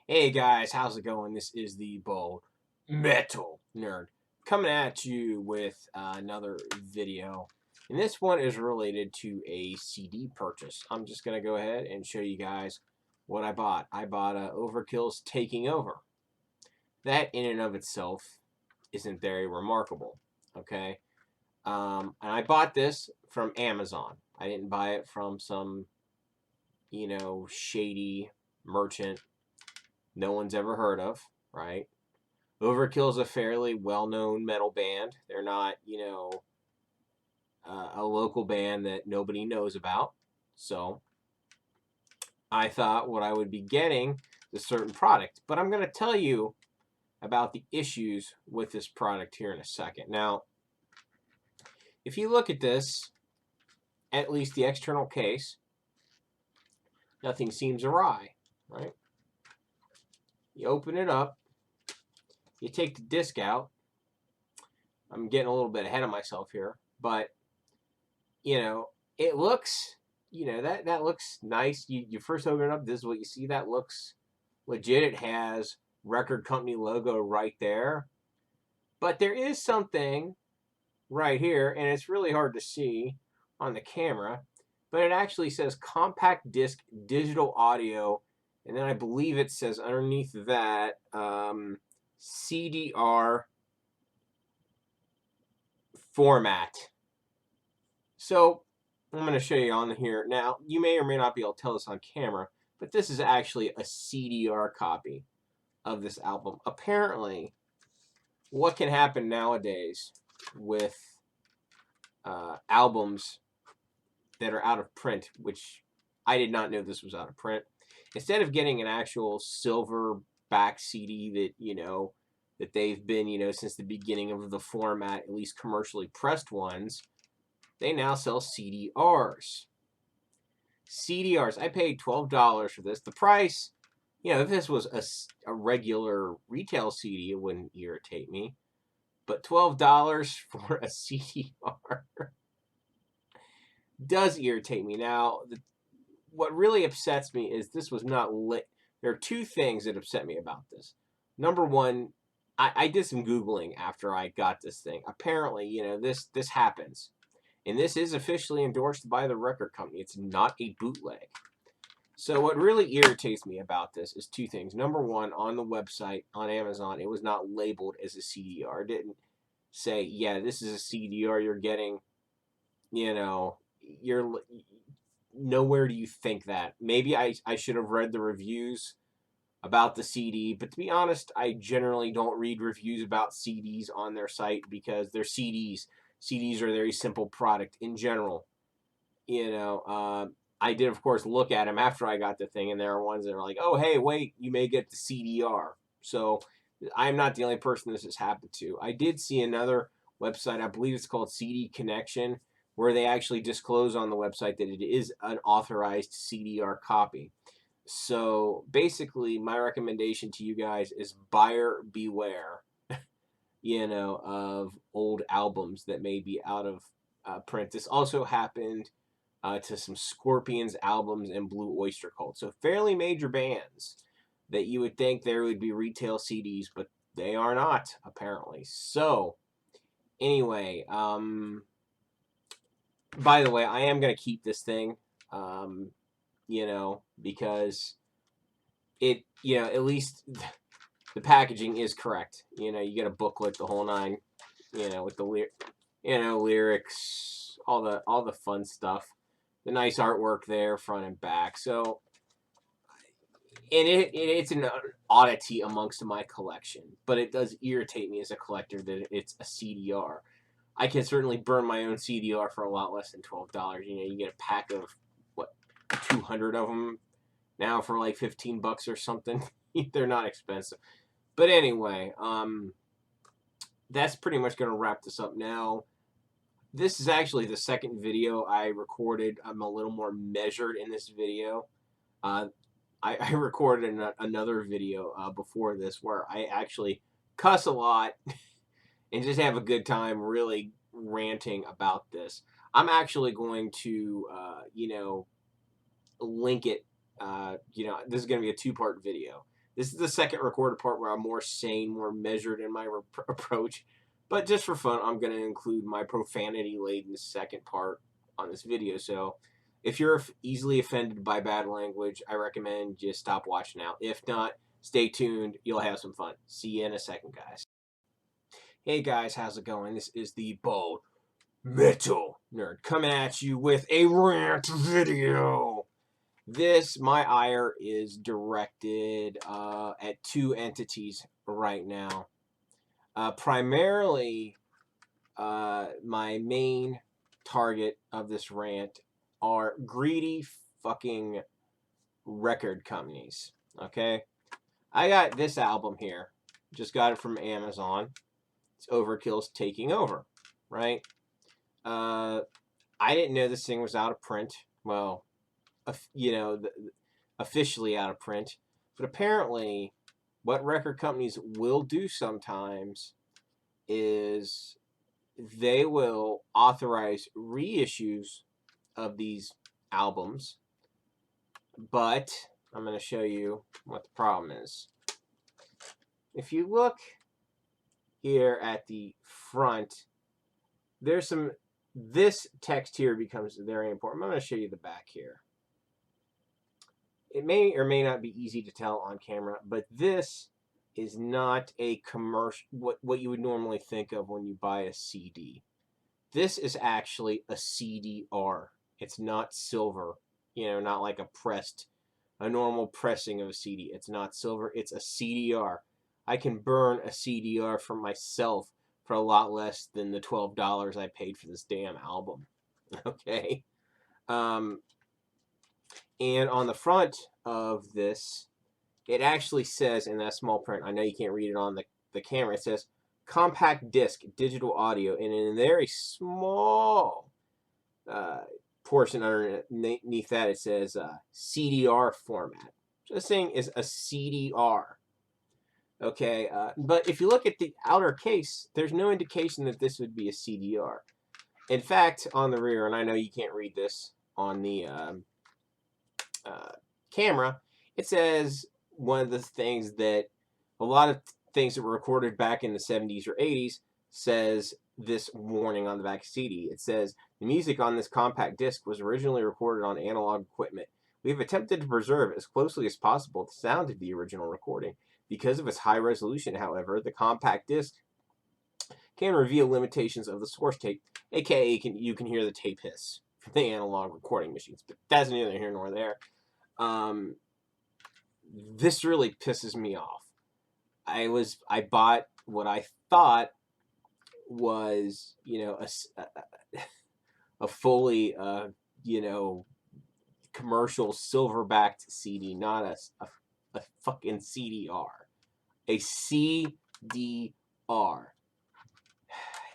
Hey guys, how's it going? This is the Bold Metal Nerd coming at you with another video. And this one is related to a CD purchase. I'm just going to go ahead and show you guys what I bought. I bought Overkill's Taking Over. That in and of itself isn't very remarkable, okay? And I bought this from Amazon. I didn't buy it from some, shady merchant no one's ever heard of, right? Overkill's a fairly well-known metal band. They're not, a local band that nobody knows about. So I thought what I would be getting is a certain product. But I'm going to tell you about the issues with this product here in a second. Now, if you look at this, at least the external case, nothing seems awry, right? You open it up, you take the disc out. I'm getting a little bit ahead of myself here, but it looks, that looks nice. You first open it up, this is what you see. That looks legit. It has record company logo right there. But there is something right here, and it's really hard to see on the camera, but it actually says compact disc digital audio, and then I believe it says underneath that CDR format. So I'm going to show you on here. Now, you may or may not be able to tell this on camera, but this is actually a CDR copy of this album. Apparently, what can happen nowadays with albums that are out of print, which I did not know this was out of print. Instead of getting an actual silver back CD that they've been, since the beginning of the format, at least commercially pressed ones, they now sell CDRs. CDRs. I paid $12 for this. The price, if this was a regular retail CD, it wouldn't irritate me. But $12 for a CDR does irritate me. Now, what really upsets me is this was not lit. There are two things that upset me about this. Number one, I did some Googling after I got this thing. Apparently, this happens. And this is officially endorsed by the record company. It's not a bootleg. So what really irritates me about this is two things. Number one, on the website, on Amazon, it was not labeled as a CDR. It didn't say, yeah, this is a CDR you're getting, you're nowhere do you think that. Maybe I should have read the reviews about the CD, but to be honest, I generally don't read reviews about CDs on their site because they're CDs. CDs are a very simple product in general. I did, of course, look at them after I got the thing, and there are ones that are like, oh, hey, wait, you may get the CDR. So I'm not the only person this has happened to. I did see another website, I believe it's called CD Connection, where they actually disclose on the website that it is an authorized CDR copy. So basically, my recommendation to you guys is buyer beware, of old albums that may be out of print. This also happened to some Scorpions albums and Blue Oyster Cult. So fairly major bands that you would think there would be retail CDs, but they are not, apparently. So anyway, by the way, I am going to keep this thing, because at least the packaging is correct. You get a booklet, the whole nine, with the lyrics, all the fun stuff, the nice artwork there, front and back. So, and it's an oddity amongst my collection, but it does irritate me as a collector that it's a CDR. I can certainly burn my own CDR for a lot less than $12. You get a pack of 200 of them now for like $15 or something. They're not expensive. But anyway, that's pretty much going to wrap this up now. This is actually the second video I recorded. I'm a little more measured in this video. I recorded another video before this where I actually cuss a lot and just have a good time really ranting about this. I'm actually going to, link it. This is going to be a two-part video. This is the second recorded part where I'm more sane, more measured in my approach. But just for fun, I'm going to include my profanity-laden second part on this video. So if you're easily offended by bad language, I recommend just stop watching now. If not, stay tuned. You'll have some fun. See you in a second, guys. Hey guys, how's it going? This is the Bald Metal Nerd coming at you with a rant video. My ire is directed at two entities right now. Primarily, my main target of this rant are greedy fucking record companies. Okay? I got this album here. Just got it from Amazon. It's Overkill's Taking Over, right? I didn't know this thing was out of print. Well, officially out of print. But apparently, what record companies will do sometimes is they will authorize reissues of these albums. But I'm going to show you what the problem is. If you look here at the front, there's some, this text here becomes very important. I'm going to show you the back here. It may or may not be easy to tell on camera, but this is not a commercial, what you would normally think of when you buy a CD. This is actually a CDR. It's not silver, not like a normal pressing of a CD. It's not silver, it's a CDR. I can burn a CDR for myself for a lot less than the $12 I paid for this damn album. Okay? And on the front of this, it actually says in that small print, I know you can't read it on the camera, it says compact disc digital audio, and in a very small portion underneath that it says CDR format. So this thing is a CDR. Okay, but if you look at the outer case, there's no indication that this would be a CDR. In fact, on the rear, and I know you can't read this on the camera, it says one of the things that a lot of things that were recorded back in the 70s or 80s says this warning on the back of CD. It says, the music on this compact disc was originally recorded on analog equipment. We have attempted to preserve as closely as possible the sound of the original recording. Because of its high resolution, however, the compact disc can reveal limitations of the source tape, aka you can hear the tape hiss from the analog recording machines. But that's neither here nor there. This really pisses me off. I bought what I thought was, a fully, commercial silver-backed CD, not a fucking CDR. A CDR.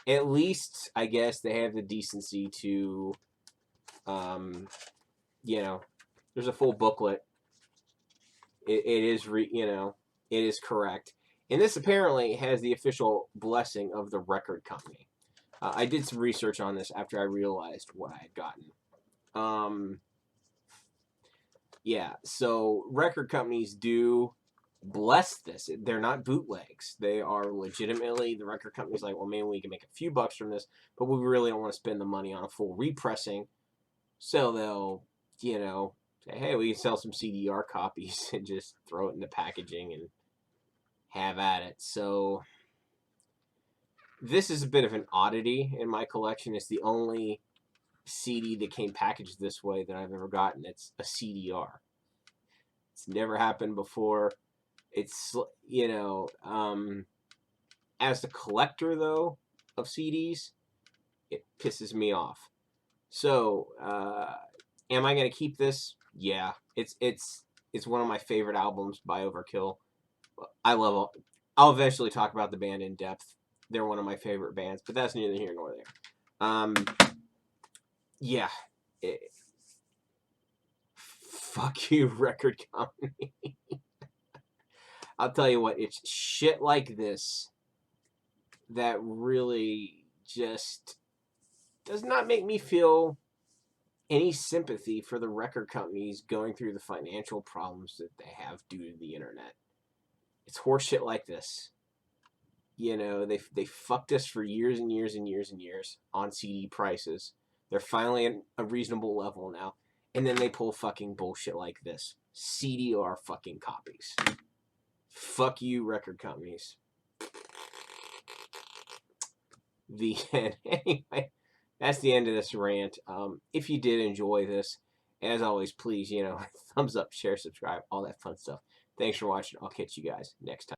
At least, I guess, they have the decency to, there's a full booklet. It is correct. And this apparently has the official blessing of the record company. I did some research on this after I realized what I had gotten. Yeah, so record companies do bless this. They're not bootlegs. They are legitimately, the record company's like, well, maybe we can make a few bucks from this, but we really don't want to spend the money on a full repressing. So they'll, say, hey, we can sell some CDR copies and just throw it in the packaging and have at it. So this is a bit of an oddity in my collection. It's the only CD that came packaged this way that I've ever gotten. It's a CDR. It's never happened before. It's, as the collector, though, of CDs, it pisses me off. So, am I going to keep this? Yeah. It's one of my favorite albums by Overkill. I'll eventually talk about the band in depth. They're one of my favorite bands, but that's neither here nor there. Yeah. Fuck you, record company. I'll tell you what, it's shit like this that really just does not make me feel any sympathy for the record companies going through the financial problems that they have due to the internet. It's horseshit like this. You know, they fucked us for years and years and years and years on CD prices. They're finally at a reasonable level now. And then they pull fucking bullshit like this. CDR fucking copies. Fuck you, record companies. The end. Anyway, that's the end of this rant. If you did enjoy this, as always, please, thumbs up, share, subscribe, all that fun stuff. Thanks for watching. I'll catch you guys next time.